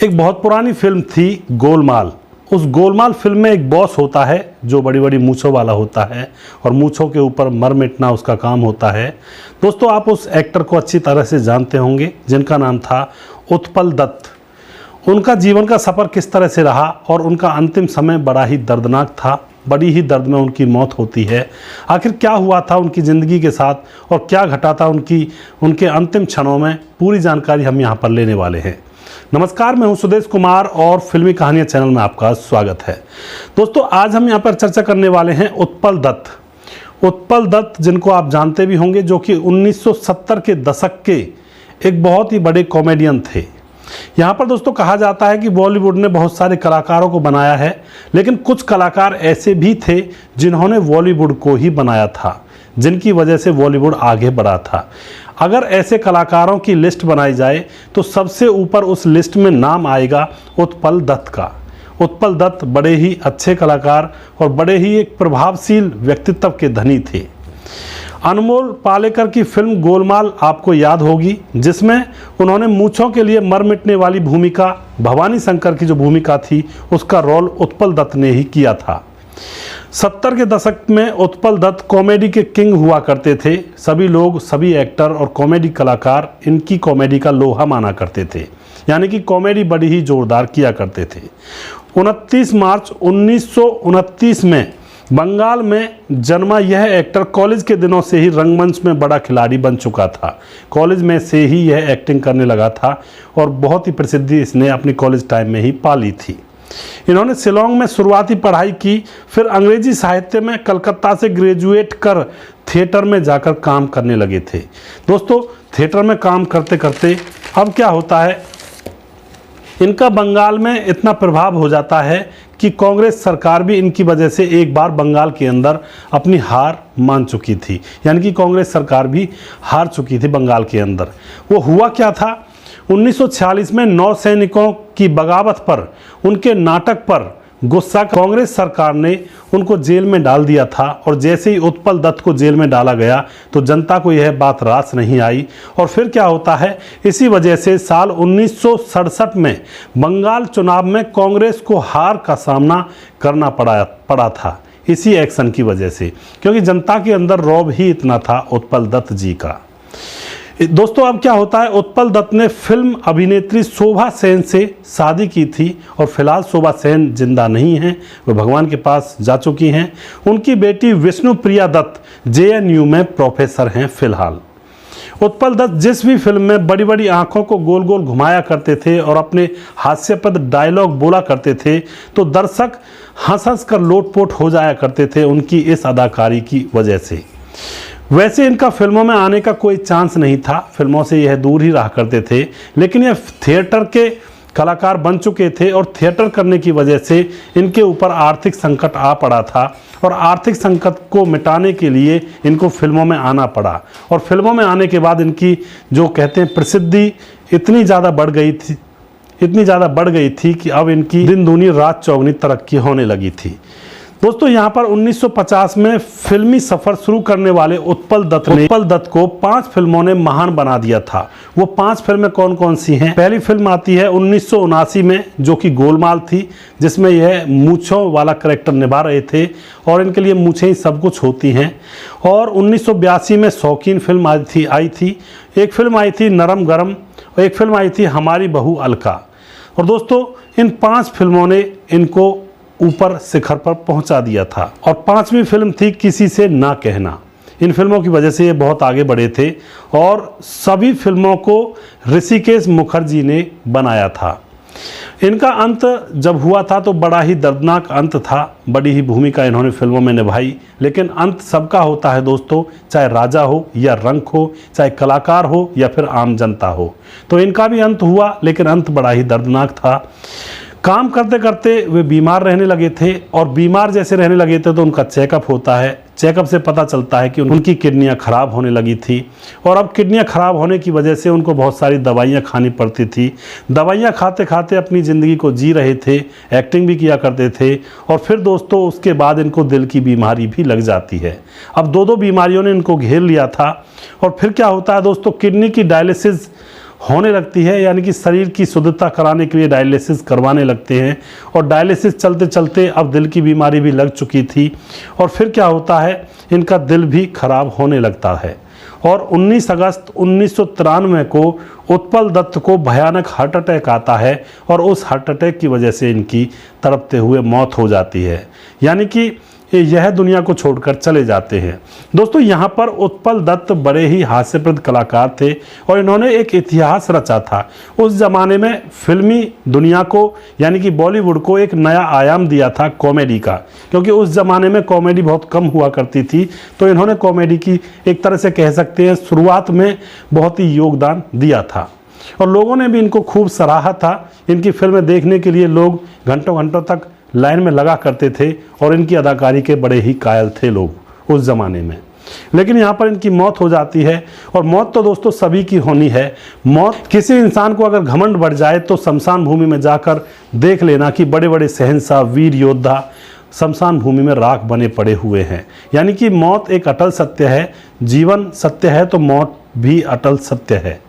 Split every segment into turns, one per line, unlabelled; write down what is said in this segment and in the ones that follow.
एक बहुत पुरानी फिल्म थी गोलमाल। उस गोलमाल फिल्म में एक बॉस होता है जो बड़ी बड़ी मूंछों वाला होता है और मूंछों के ऊपर मर मिटना उसका काम होता है। दोस्तों, आप उस एक्टर को अच्छी तरह से जानते होंगे जिनका नाम था उत्पल दत्त। उनका जीवन का सफ़र किस तरह से रहा और उनका अंतिम समय बड़ा ही दर्दनाक था। बड़ी ही दर्द में उनकी मौत होती है। आखिर क्या हुआ था उनकी ज़िंदगी के साथ और क्या घटा था उनके अंतिम क्षणों में, पूरी जानकारी हम यहाँ पर लेने वाले हैं। नमस्कार, मैं हूं सुदेश कुमार और फिल्मी कहानियां चैनल में आपका स्वागत है। दोस्तों, आज हम यहां पर चर्चा करने वाले हैं उत्पल दत्त। उत्पल दत्त जिनको आप जानते भी होंगे, जो कि 1970 के दशक के एक बहुत ही बड़े कॉमेडियन थे। यहाँ पर दोस्तों कहा जाता है कि बॉलीवुड ने बहुत सारे कलाकारों को बनाया है, लेकिन कुछ कलाकार ऐसे भी थे जिन्होंने बॉलीवुड को ही बनाया था, जिनकी वजह से बॉलीवुड आगे बढ़ा था। अगर ऐसे कलाकारों की लिस्ट बनाई जाए तो सबसे ऊपर उस लिस्ट में नाम आएगा उत्पल दत्त का। उत्पल दत्त बड़े ही अच्छे कलाकार और बड़े ही एक प्रभावशील व्यक्तित्व के धनी थे। अनमोल पालेकर की फिल्म गोलमाल आपको याद होगी, जिसमें उन्होंने मूंछों के लिए मर मिटने वाली भूमिका, भवानी शंकर की जो भूमिका थी, उसका रोल उत्पल दत्त ने ही किया था। 70 के दशक में उत्पल दत्त कॉमेडी के किंग हुआ करते थे। सभी लोग, सभी एक्टर और कॉमेडी कलाकार इनकी कॉमेडी का लोहा माना करते थे, यानी कि कॉमेडी बड़ी ही जोरदार किया करते थे। 29 मार्च 1929 में बंगाल में जन्मा यह एक्टर कॉलेज के दिनों से ही रंगमंच में बड़ा खिलाड़ी बन चुका था। कॉलेज में से ही यह एक्टिंग करने लगा था और बहुत ही प्रसिद्धि इसने अपनी कॉलेज टाइम में ही पा ली थी। इन्होंने शिलोंग में शुरुआती पढ़ाई की, फिर अंग्रेजी साहित्य में कलकत्ता से ग्रेजुएट कर थिएटर में जाकर काम करने लगे थे। दोस्तों, थिएटर में काम करते करते अब क्या होता है, इनका बंगाल में इतना प्रभाव हो जाता है कि कांग्रेस सरकार भी इनकी वजह से एक बार बंगाल के अंदर अपनी हार मान चुकी थी, यानी कि कांग्रेस सरकार भी हार चुकी थी बंगाल के अंदर। वो हुआ क्या था, 1946 में नौसैनिकों की बगावत पर, उनके नाटक पर गुस्सा कांग्रेस सरकार ने उनको जेल में डाल दिया था। और जैसे ही उत्पल दत्त को जेल में डाला गया तो जनता को यह बात रास नहीं आई। और फिर क्या होता है, इसी वजह से साल 1967 में बंगाल चुनाव में कांग्रेस को हार का सामना करना पड़ा था, इसी एक्शन की वजह से, क्योंकि जनता के अंदर रौब ही इतना था उत्पल दत्त जी का। दोस्तों, अब क्या होता है, उत्पल दत्त ने फिल्म अभिनेत्री शोभा सेन से शादी की थी और फिलहाल शोभा सेन जिंदा नहीं हैं, वो भगवान के पास जा चुकी हैं। उनकी बेटी विष्णुप्रिया दत्त JNU में प्रोफेसर हैं फिलहाल। उत्पल दत्त जिस भी फिल्म में बड़ी बड़ी आंखों को गोल गोल घुमाया करते थे और अपने हास्यपद डायलॉग बोला करते थे तो दर्शक हंस हंस कर लोटपोट हो जाया करते थे उनकी इस अदाकारी की वजह से। वैसे इनका फिल्मों में आने का कोई चांस नहीं था, फिल्मों से यह दूर ही रहा करते थे, लेकिन यह थिएटर के कलाकार बन चुके थे और थिएटर करने की वजह से इनके ऊपर आर्थिक संकट आ पड़ा था और आर्थिक संकट को मिटाने के लिए इनको फिल्मों में आना पड़ा। और फिल्मों में आने के बाद इनकी जो कहते हैं प्रसिद्धि इतनी ज़्यादा बढ़ गई थी कि अब इनकी दिन दूनी रात चौगनी तरक्की होने लगी थी। दोस्तों, यहाँ पर 1950 में फिल्मी सफ़र शुरू करने वाले उत्पल दत्त को 5 फिल्मों ने महान बना दिया था। वो 5 फिल्में कौन कौन सी हैं? पहली फिल्म आती है 1979 में, जो कि गोलमाल थी, जिसमें यह मूंछों वाला कैरेक्टर निभा रहे थे और इनके लिए मूंछें ही सब कुछ होती हैं। और 1982 में शौकीन फिल्म आई थी। एक फिल्म आई थी नरम गरम और एक फिल्म आई थी हमारी बहू अलका। और दोस्तों, इन 5 फिल्मों ने इनको ऊपर शिखर पर पहुंचा दिया था। और 5वीं फिल्म थी किसी से ना कहना। इन फिल्मों की वजह से ये बहुत आगे बढ़े थे और सभी फिल्मों को ऋषिकेश मुखर्जी ने बनाया था। इनका अंत जब हुआ था तो बड़ा ही दर्दनाक अंत था। बड़ी ही भूमिका इन्होंने फिल्मों में निभाई, लेकिन अंत सबका होता है दोस्तों, चाहे राजा हो या रंक हो, चाहे कलाकार हो या फिर आम जनता हो। तो इनका भी अंत हुआ, लेकिन अंत बड़ा ही दर्दनाक था। काम करते करते वे बीमार रहने लगे थे और बीमार जैसे रहने लगे थे तो उनका चेकअप होता है। चेकअप से पता चलता है कि उनकी किडनियां खराब होने लगी थी और अब किडनियां खराब होने की वजह से उनको बहुत सारी दवाइयां खानी पड़ती थी। दवाइयां खाते खाते अपनी ज़िंदगी को जी रहे थे, एक्टिंग भी किया करते थे। और फिर दोस्तों उसके बाद इनको दिल की बीमारी भी लग जाती है। अब दो बीमारियों ने इनको घेर लिया था। और फिर क्या होता है दोस्तों, किडनी की डायलिसिस होने लगती है, यानी कि शरीर की शुद्धता कराने के लिए डायलिसिस करवाने लगते हैं। और डायलिसिस चलते चलते अब दिल की बीमारी भी लग चुकी थी और फिर क्या होता है, इनका दिल भी खराब होने लगता है। और 19 अगस्त 1993 को उत्पल दत्त को भयानक हार्ट अटैक आता है और उस हार्ट अटैक की वजह से इनकी तड़पते हुए मौत हो जाती है, यानी कि यह दुनिया को छोड़कर चले जाते हैं। दोस्तों, यहाँ पर उत्पल दत्त बड़े ही हास्यप्रद कलाकार थे और इन्होंने एक इतिहास रचा था। उस ज़माने में फिल्मी दुनिया को, यानी कि बॉलीवुड को, एक नया आयाम दिया था कॉमेडी का, क्योंकि उस ज़माने में कॉमेडी बहुत कम हुआ करती थी। तो इन्होंने कॉमेडी की एक तरह से कह सकते हैं शुरुआत में बहुत ही योगदान दिया था और लोगों ने भी इनको खूब सराहा था। इनकी फिल्में देखने के लिए लोग घंटों घंटों तक लाइन में लगा करते थे और इनकी अदाकारी के बड़े ही कायल थे लोग उस ज़माने में। लेकिन यहाँ पर इनकी मौत हो जाती है और मौत तो दोस्तों सभी की होनी है। मौत, किसी इंसान को अगर घमंड बढ़ जाए तो शमशान भूमि में जाकर देख लेना कि बड़े बड़े शहंशाह, वीर योद्धा शमशान भूमि में राख बने पड़े हुए हैं। यानी कि मौत एक अटल सत्य है। जीवन सत्य है तो मौत भी अटल सत्य है।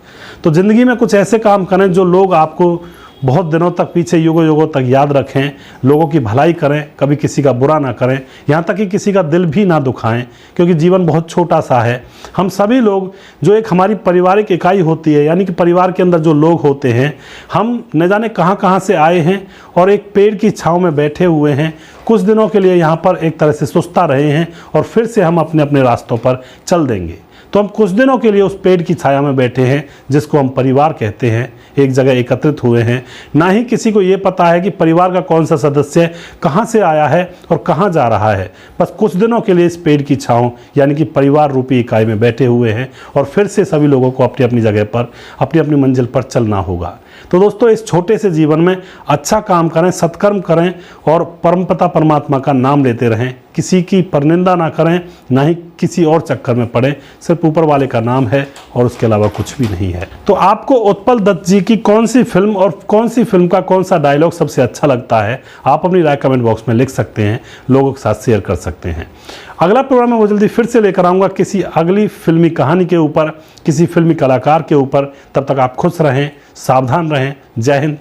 तो ज़िंदगी में कुछ ऐसे काम करें जो लोग आपको बहुत दिनों तक, पीछे युगों युगों तक याद रखें। लोगों की भलाई करें, कभी किसी का बुरा ना करें, यहाँ तक कि किसी का दिल भी ना दुखाएं, क्योंकि जीवन बहुत छोटा सा है। हम सभी लोग जो एक हमारी पारिवारिक इकाई होती है, यानी कि परिवार के अंदर जो लोग होते हैं, हम न जाने कहाँ कहाँ से आए हैं और एक पेड़ की छाँव में बैठे हुए हैं। कुछ दिनों के लिए यहाँ पर एक तरह से सुस्ता रहे हैं और फिर से हम अपने अपने रास्तों पर चल देंगे। तो हम कुछ दिनों के लिए उस पेड़ की छाया में बैठे हैं, जिसको हम परिवार कहते हैं, एक जगह एकत्रित हुए हैं। ना ही किसी को ये पता है कि परिवार का कौन सा सदस्य कहाँ से आया है और कहाँ जा रहा है। बस कुछ दिनों के लिए इस पेड़ की छाँव, यानी कि परिवार रूपी इकाई में बैठे हुए हैं और फिर से सभी लोगों को अपनी अपनी जगह पर, अपनी अपनी मंजिल पर चलना होगा। तो दोस्तों, इस छोटे से जीवन में अच्छा काम करें, सत्कर्म करें और परमपिता परमात्मा का नाम लेते रहें। किसी की परनिंदा ना करें, ना ही किसी और चक्कर में पड़ें। सिर्फ ऊपर वाले का नाम है और उसके अलावा कुछ भी नहीं है। तो आपको उत्पल दत्त जी की कौन सी फिल्म और कौन सी फिल्म का कौन सा डायलॉग सबसे अच्छा लगता है, आप अपनी राय कमेंट बॉक्स में लिख सकते हैं, लोगों के साथ शेयर कर सकते हैं। अगला प्रोग्राम मैं वो जल्दी फिर से लेकर आऊँगा किसी अगली फिल्मी कहानी के ऊपर, किसी फिल्मी कलाकार के ऊपर। तब तक आप खुश रहें, सावधान रहें। जय हिंद,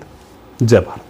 जय भारत।